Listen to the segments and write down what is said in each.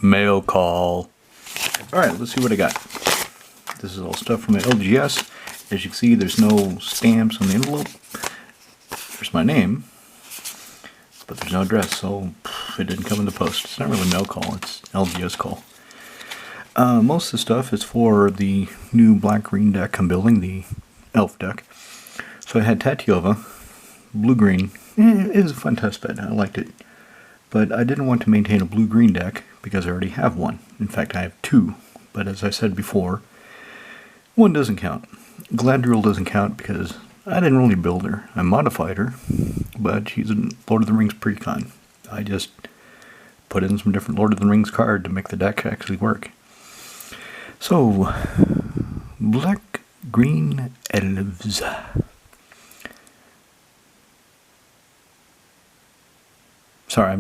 Mail call. Alright, let's see what I got. This is all stuff from my LGS. As you can see, there's no stamps on the envelope. There's my name, but there's no address, so it didn't come in the post. It's not really mail call, it's LGS call. Most of the stuff is for the new black-green deck I'm building, the elf deck. So I had Tatyova, blue-green. It was a fun test bed, I liked it. But I didn't want to maintain a blue-green deck because I already have one. In fact, I have two. But as I said before, one doesn't count. Galadriel doesn't count because I didn't really build her. I modified her, but she's a Lord of the Rings precon. I just put in some different Lord of the Rings card to make the deck actually work. So, black-green elves. Sorry,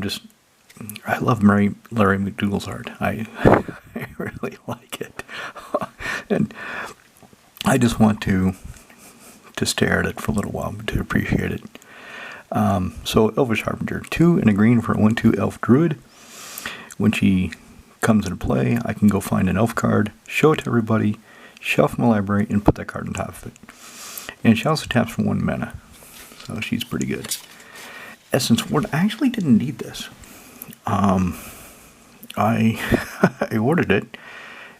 I love Larry McDougall's art. I really like it. And I just want to stare at it for a little while to appreciate it. So, Elvish Harbinger, 2 and a green for a 1/2 elf druid. When she comes into play, I can go find an elf card, show it to everybody, shelf my library, and put that card on top of it. And she also taps for 1 mana. So she's pretty good. Essence Ward, I actually didn't need this. I ordered it,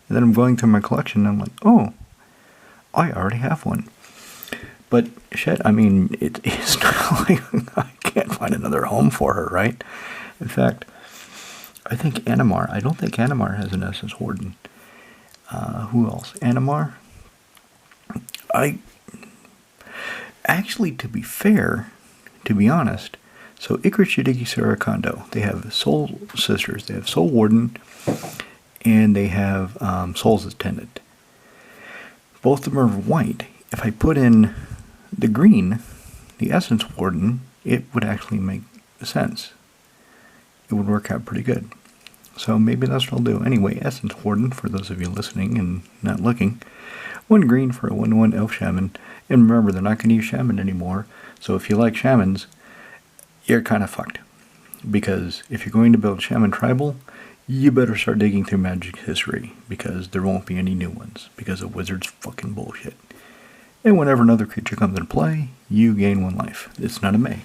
and then I'm going through my collection, and I'm like, oh, I already have one. But shit, I mean, it's not like I can't find another home for her, right? In fact, I don't think Animar has an Essence Warden. Who else? Animar? Actually, to be fair, to be honest, so Ikaris, Shadiki, Sarah, Kondo, they have Soul Sisters, they have Soul Warden, and they have Soul's Attendant. Both of them are white. If I put in the green, the Essence Warden, it would actually make sense. It would work out pretty good. So maybe that's what I'll do. Anyway, Essence Warden, for those of you listening and not looking, 1 green for a 1/1 elf shaman. And remember, they're not going to use shaman anymore. So if you like shamans, you're kind of fucked. Because if you're going to build shaman tribal, you better start digging through Magic history. Because there won't be any new ones. Because of Wizards fucking bullshit. And whenever another creature comes into play, you gain 1 life. It's not a May.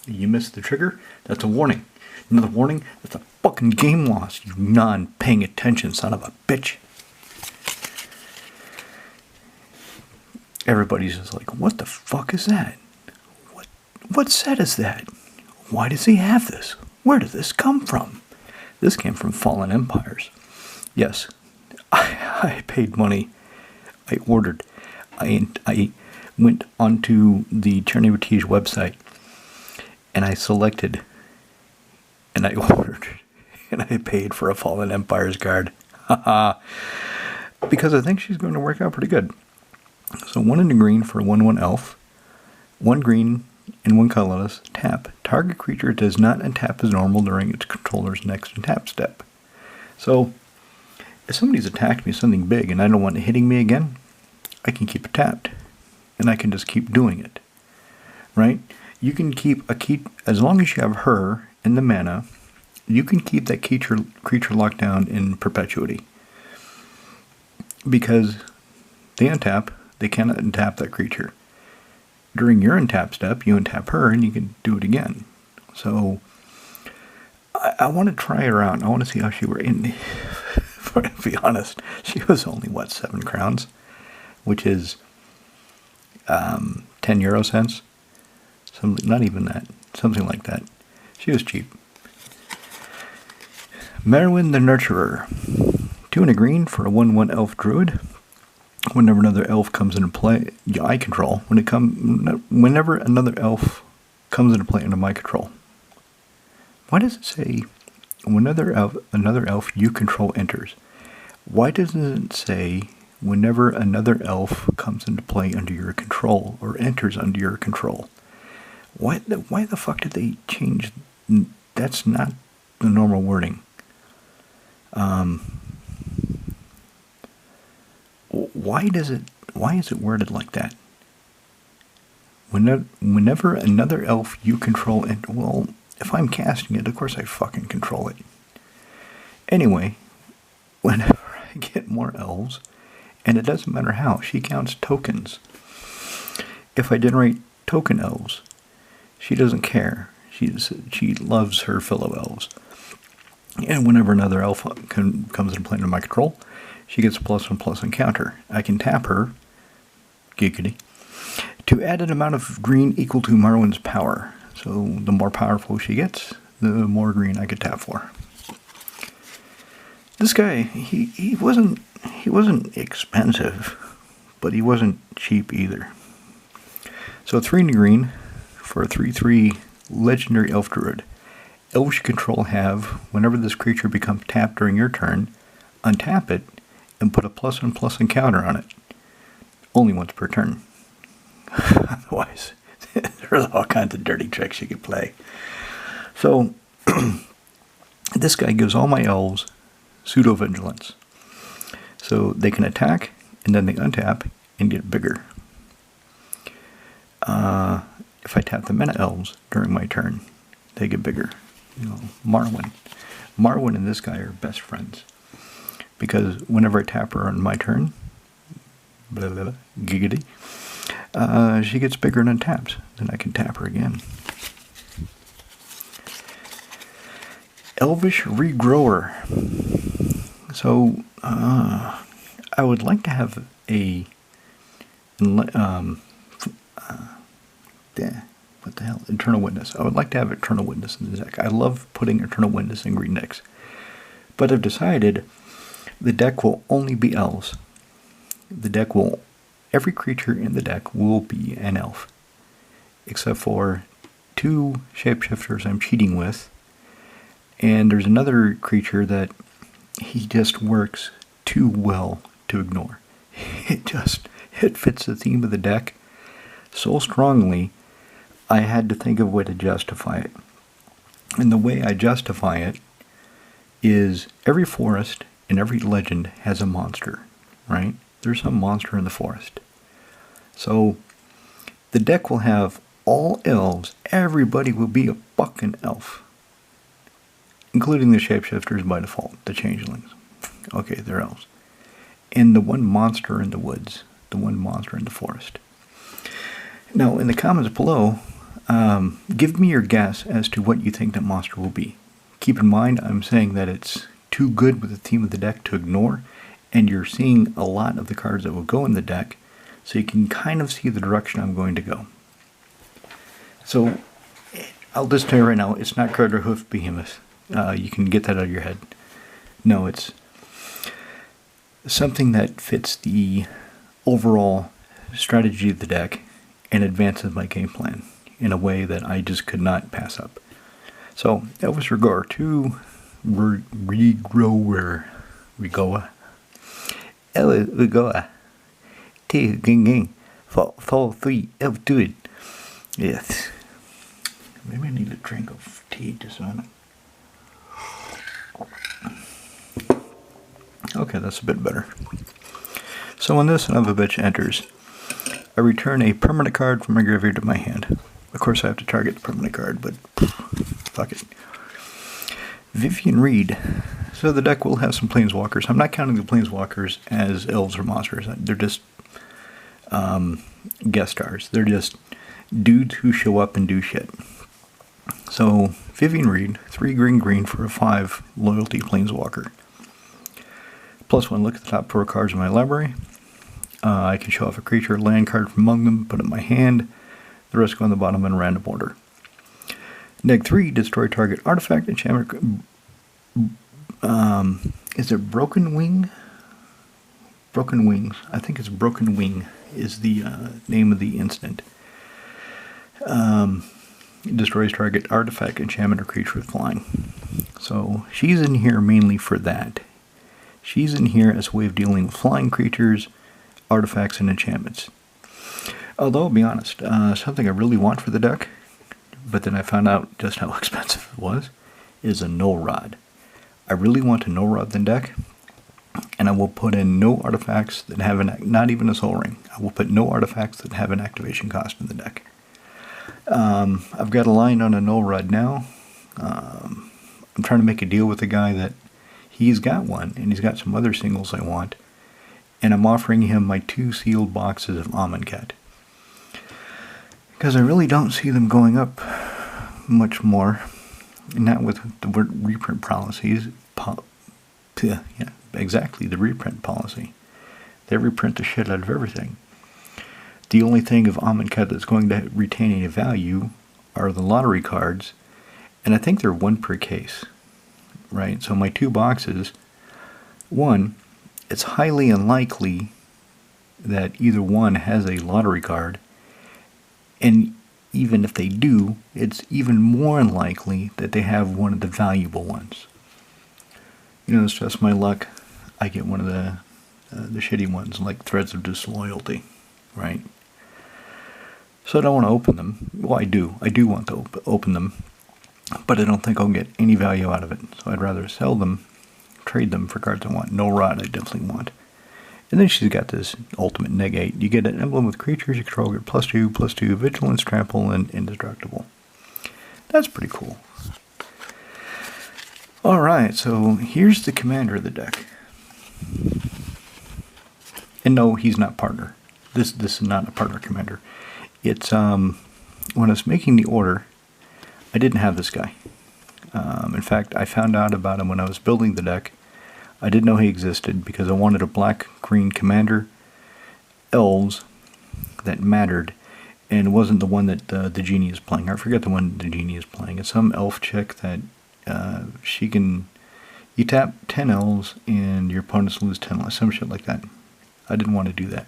You miss the trigger, that's a warning. Another warning, that's a fucking game loss, you non-paying attention son of a bitch. Everybody's just like, what the fuck is that? What set is that? Why does he have this? Where did this come from? This came from Fallen Empires. Yes, I paid money. I ordered. I went onto the Cherny website and I selected and I ordered and I paid for a Fallen Empires card. Because I think she's going to work out pretty good. So 1 in the green for a 1/1 elf, 1 green and 1 colorless, tap. Target creature does not untap as normal during its controller's next untap step. So if somebody's attacked me with something big and I don't want it hitting me again, I can keep it tapped. And I can just keep doing it. Right? You can keep as long as you have her and the mana, you can keep that creature locked down in perpetuity. Because they untap, they cannot untap that creature. During your untap step, you untap her and you can do it again. So I want to try her out. I want to see how she works. To be honest, she was only, 7 crowns? Which is 10 euro cents. Not even that. Something like that. She was cheap. Merwin the Nurturer. 2 and a green for a 1/1 elf druid. Whenever another elf comes into play, I control. Whenever another elf comes into play under my control. Why does it say another elf you control enters? Why doesn't it say whenever another elf comes into play under your control or enters under your control? Why the fuck did they change? That's not the normal wording. Why is it worded like that? Whenever another elf you control, well, if I'm casting it, of course I fucking control it. Anyway, whenever I get more elves, and it doesn't matter how, she counts tokens. If I generate token elves, she doesn't care. She loves her fellow elves. And whenever another elf comes into play under my control, she gets a +1/+1 encounter. I can tap her, giggity, to add an amount of green equal to Marwen's power. So the more powerful she gets, the more green I could tap for. This guy, he wasn't expensive, but he wasn't cheap either. So 3 in green for a 3/3 legendary elf druid. Elves you control have, whenever this creature becomes tapped during your turn, untap it and put a +1/+1 counter on it. Only once per turn. Otherwise, there's all kinds of dirty tricks you can play. So, this guy gives all my elves pseudo-vigilance. So they can attack, and then they untap and get bigger. If I tap the mana elves during my turn, they get bigger. Marwen and this guy are best friends. Because whenever I tap her on my turn, blah, blah, blah, giggity, she gets bigger and untaps. Then I can tap her again. Elvish Regrower. So, I would like to have a what the hell? Eternal Witness. I would like to have Eternal Witness in the deck. I love putting Eternal Witness in green decks. But I've decided the deck will only be elves. Every creature in the deck will be an elf. Except for 2 shapeshifters I'm cheating with. And there's another creature that he just works too well to ignore. It fits the theme of the deck so strongly, I had to think of a way to justify it. And the way I justify it is every forest and every legend has a monster, right? There's some monster in the forest. So the deck will have all elves. Everybody will be a fucking elf. Including the shapeshifters by default, the changelings. Okay, they're elves. And the one monster in the woods, the one monster in the forest. Now, in the comments below, give me your guess as to what you think that monster will be. Keep in mind, I'm saying that it's too good with the theme of the deck to ignore, and you're seeing a lot of the cards that will go in the deck, so you can kind of see the direction I'm going to go. So, I'll just tell you right now, it's not Carter Hoof Behemoth. You can get that out of your head. No, it's something that fits the overall strategy of the deck and advances my game plan in a way that I just could not pass up. So, Elvish Regrower 2, Regoa, Elvish Regoa, T, Ging, 4, 3, Elf, do it. Yes. Maybe I need a drink of tea just a minute. Okay, that's a bit better. So when this son of a bitch enters, I return a permanent card from my graveyard to my hand. Of course I have to target the permanent card, but fuck it. Vivian Reed. So the deck will have some planeswalkers. I'm not counting the planeswalkers as elves or monsters. They're just guest stars. They're just dudes who show up and do shit. So Vivian Reed, 3 green for a 5 loyalty planeswalker. +1, look at the top 4 cards in my library. I can show off a creature or land card from among them, put it in my hand. The rest go on the bottom in random order. -3, destroy target artifact, enchantment. Is it Broken Wing? Broken Wings. I think it's Broken Wing is the name of the instant. Destroys target artifact, enchantment, or creature with flying. So she's in here mainly for that. She's in here as a way of dealing with flying creatures, artifacts, and enchantments. Although, I'll be honest, something I really want for the deck, but then I found out just how expensive it was, is a No Rod. I really want a No Rod in the deck, and I will put in no artifacts that have not even a Soul Ring. I will put no artifacts that have an activation cost in the deck. I've got a line on a No Rod now. I'm trying to make a deal with the guy that he's got one, and he's got some other singles I want, and I'm offering him my 2 sealed boxes of Amonkhet. Because I really don't see them going up much more, not with the reprint policies. Yeah, exactly, the reprint policy. They reprint the shit out of everything. The only thing of Amonkhet that's going to retain any value are the lottery cards, and I think they're 1 per case, right? So my 2 boxes, one, it's highly unlikely that either one has a lottery card, and even if they do, it's even more unlikely that they have one of the valuable ones. You know, it's just my luck. I get one of the shitty ones, like Threads of Disloyalty, right? So I don't want to open them. Well, I do. I do want to open them, but I don't think I'll get any value out of it. So I'd rather sell them, trade them for cards I want. No Rot I definitely want. And then she's got this ultimate negate. You get an emblem with creatures you control, get +2/+2, vigilance, trample, and indestructible. That's pretty cool. Alright, so here's the commander of the deck. And no, he's not partner. This is not a partner commander. It's, when I was making the order, I didn't have this guy. In fact, I found out about him when I was building the deck. I didn't know he existed because I wanted a black-green commander, elves, that mattered, and it wasn't the one that the genie is playing. I forget the one the genie is playing. It's some elf chick that she can... You tap 10 elves and your opponents lose 10 lives, some shit like that. I didn't want to do that.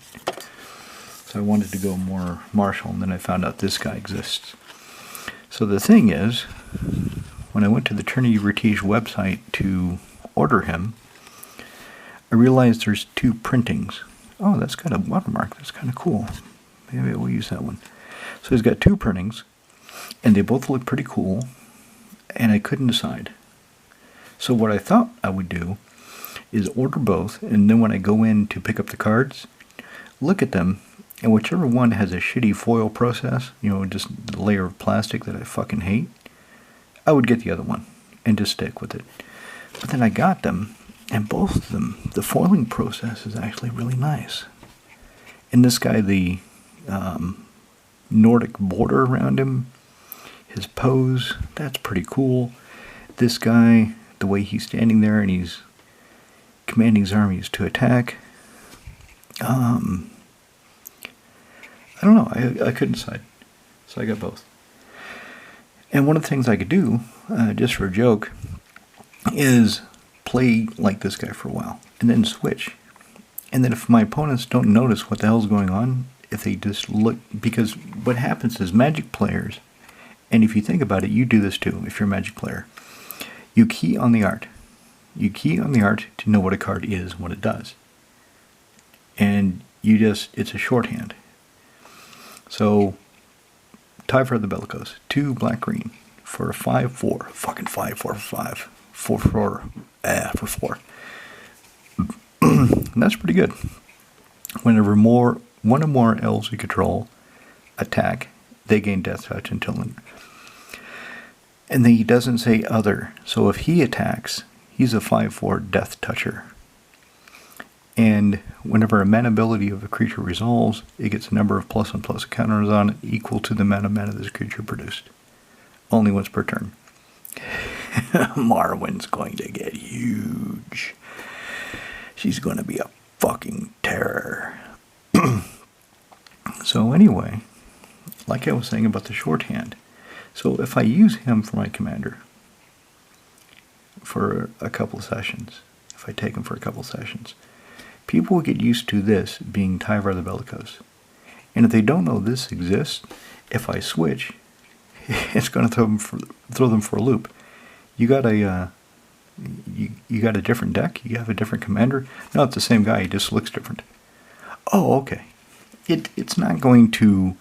So I wanted to go more martial, and then I found out this guy exists. So the thing is, when I went to the Trinity Vertige website to order him, I realized there's 2 printings. Oh, that's got a watermark. That's kind of cool. Maybe I will use that one. So he's got 2 printings, and they both look pretty cool, and I couldn't decide. So what I thought I would do is order both, and then when I go in to pick up the cards, look at them, and whichever one has a shitty foil process, you know, just the layer of plastic that I fucking hate, I would get the other one and just stick with it. But then I got them, and both of them, the foiling process is actually really nice. And this guy, the Nordic border around him, his pose, that's pretty cool. This guy, the way he's standing there and he's commanding his armies to attack, I don't know, I couldn't decide. So I got both. And one of the things I could do, just for a joke, is play like this guy for a while, and then switch. And then if my opponents don't notice what the hell's going on, if they just look, because what happens is Magic players, and if you think about it, you do this too, if you're a Magic player, you key on the art. You key on the art to know what a card is, what it does. And you just, it's a shorthand. So, Tyvar the Bellicose, 2 black-green for a 5/4. Fucking 5/4 for 5. 4/4 for 4. That's pretty good. Whenever one or more elves you control attack, they gain death touch until then. And then he doesn't say other. So if he attacks, he's a 5/4 death toucher. And whenever a mana ability of a creature resolves, it gets a number of +1/+1 counters on it equal to the amount of mana this creature produced. Only once per turn. Marwen's going to get huge. She's going to be a fucking terror. So anyway, like I was saying about the shorthand, so if I use him for my commander for a couple of sessions, if I take him for a couple of sessions, people will get used to this being Tyvar the Bellicose. And if they don't know this exists, if I switch, it's going to throw them for a loop. You got a you got a different deck? You have a different commander? No, it's the same guy. He just looks different. Oh, okay. It's not going to,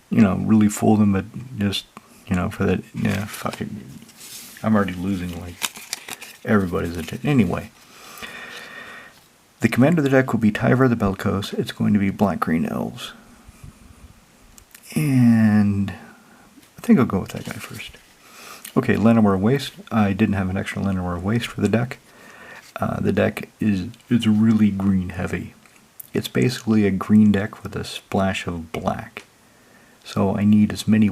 you know, really fool them, but just, you know, for that, yeah, fuck it. I'm already losing, like, everybody's attention. Anyway, the commander of the deck will be Tyvar the Bellicose. It's going to be black-green elves. And I think I'll go with that guy first. Okay, Llanowar Waste. I didn't have an extra Llanowar Waste for the deck. The deck is really green heavy. It's basically a green deck with a splash of black. So I need as many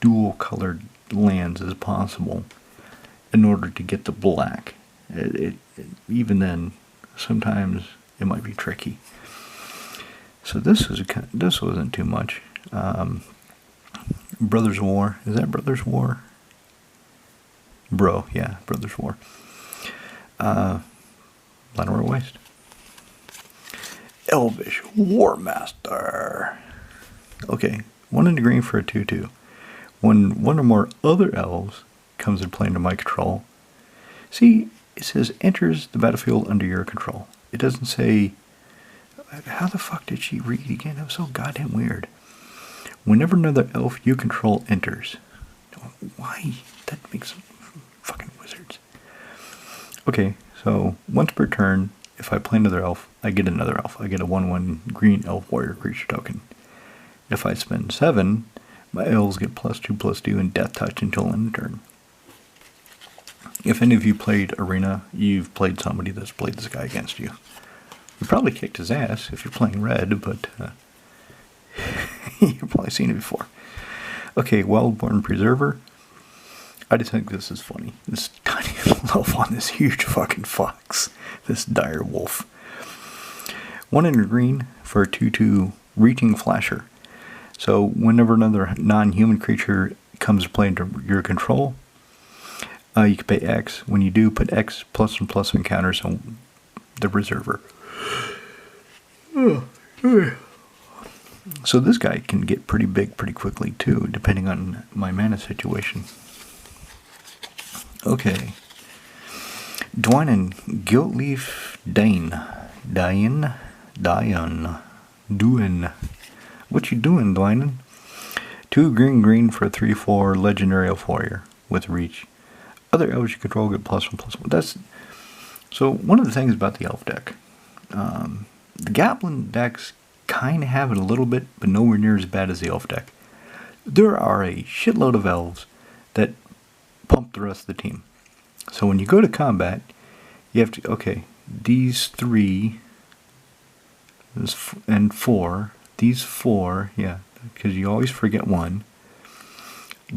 dual colored lands as possible in order to get the black. Even then, sometimes it might be tricky. So this wasn't too much. Brothers War, is that Brothers War? Yeah, Brothers War. Llanowar Waste. Elvish War Master. Okay, 1 in the green for a 2/2. When one or more other elves comes into play under my control, see, it says enters the battlefield under your control. It doesn't say, how the fuck did she read again? That was so goddamn weird. Whenever another elf you control enters. Why? That makes fucking wizards. Okay, so once per turn, if I play another elf, I get another elf. I get a 1/1 green elf warrior creature token. If I spend 7, my elves get +2/+2 and death touch until end of turn. If any of you played Arena, you've played somebody that's played this guy against you. You probably kicked his ass if you're playing red, but you've probably seen it before. Okay, Wildborn Preserver. I just think this is funny. This tiny little elf on this huge fucking fox. This dire wolf. 1 in green for a 2/2 Reaching Flasher. So whenever another non-human creature comes to play under your control, you can pay X. When you do, put X +1/+1 encounters on the Preserver. So this guy can get pretty big pretty quickly too, depending on my mana situation. Okay. Dwynen Guiltleaf Dain. What you doing, Dwynen? 2 green for a 3/4 legendary elf warrior with reach. Other elves you control get +1/+1. So one of the things about the elf deck, the Goblin decks kind of have it a little bit, but nowhere near as bad as the elf deck. There are a shitload of elves that pump the rest of the team. So when you go to combat, you have to, okay, these 3 and 4, these 4, yeah, because you always forget 1,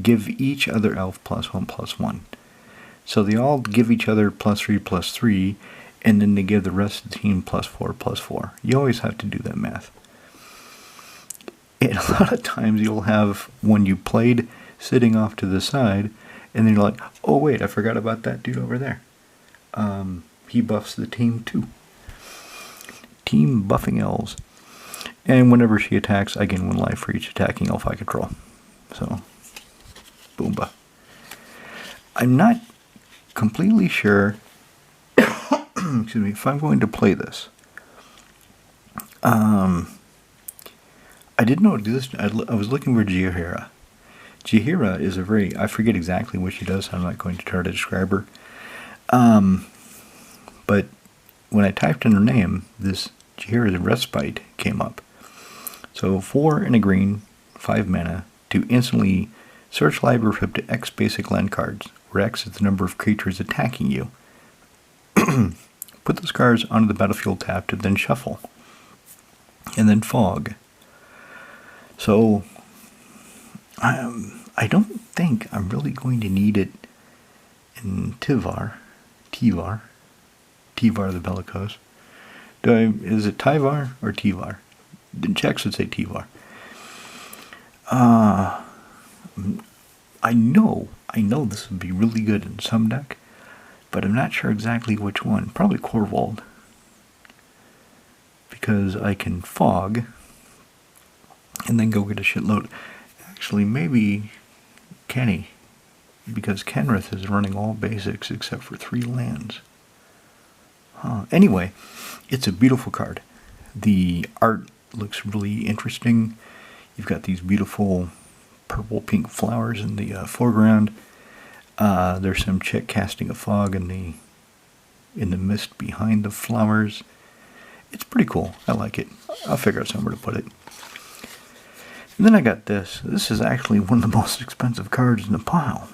give each other elf +1/+1. So they all give each other +3/+3, and then they give the rest of the team +4/+4. You always have to do that math. And a lot of times you'll have one you played sitting off to the side, and then you're like, oh wait, I forgot about that dude over there. He buffs the team too. Team buffing elves. And whenever she attacks, I gain 1 life for each attacking elf I control. So, boomba. I'm not completely sure excuse me, if I'm going to play this. I didn't know to do this. I was looking for Jaheira. Jaheira is I forget exactly what she does. I'm not going to try to describe her. But when I typed in her name, this Jaheira's Respite came up. So 4 and a green, 5 mana, to instantly search library for up to X basic land cards, where X is the number of creatures attacking you. Put those cards onto the battlefield tapped and then shuffle. And then fog. So, I don't think I'm really going to need it in Tyvar the Bellicose. Is it Tyvar or Tyvar? The checks would say Tyvar. I know this would be really good in some deck, but I'm not sure exactly which one. Probably Korvold. Because I can fog and then go get a shitload. Actually, maybe Kenny, because Kenrith is running all basics except for 3 lands. Anyway, it's a beautiful card. The art looks really interesting. You've got these beautiful purple-pink flowers in the foreground. There's some chick casting a fog in the mist behind the flowers. It's pretty cool. I like it. I'll figure out somewhere to put it. And then I got this. This is actually one of the most expensive cards in the pile.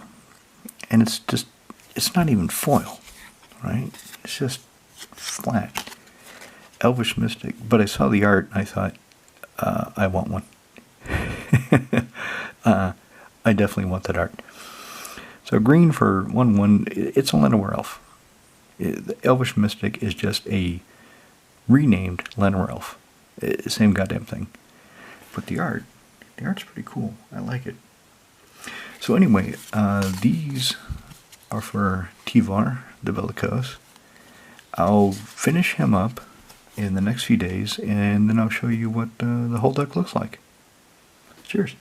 And it's just it's not even foil, right? It's just flat. Elvish Mystic. But I saw the art and I thought, I want one. I definitely want that art. So green for 1/1, it's a Llanowar Elf. The Elvish Mystic is just a renamed Llanowar Elf. Same goddamn thing. But the art's pretty cool. I like it. So anyway, these are for Tivar, the Bellicose. I'll finish him up in the next few days, and then I'll show you what the whole deck looks like. Cheers.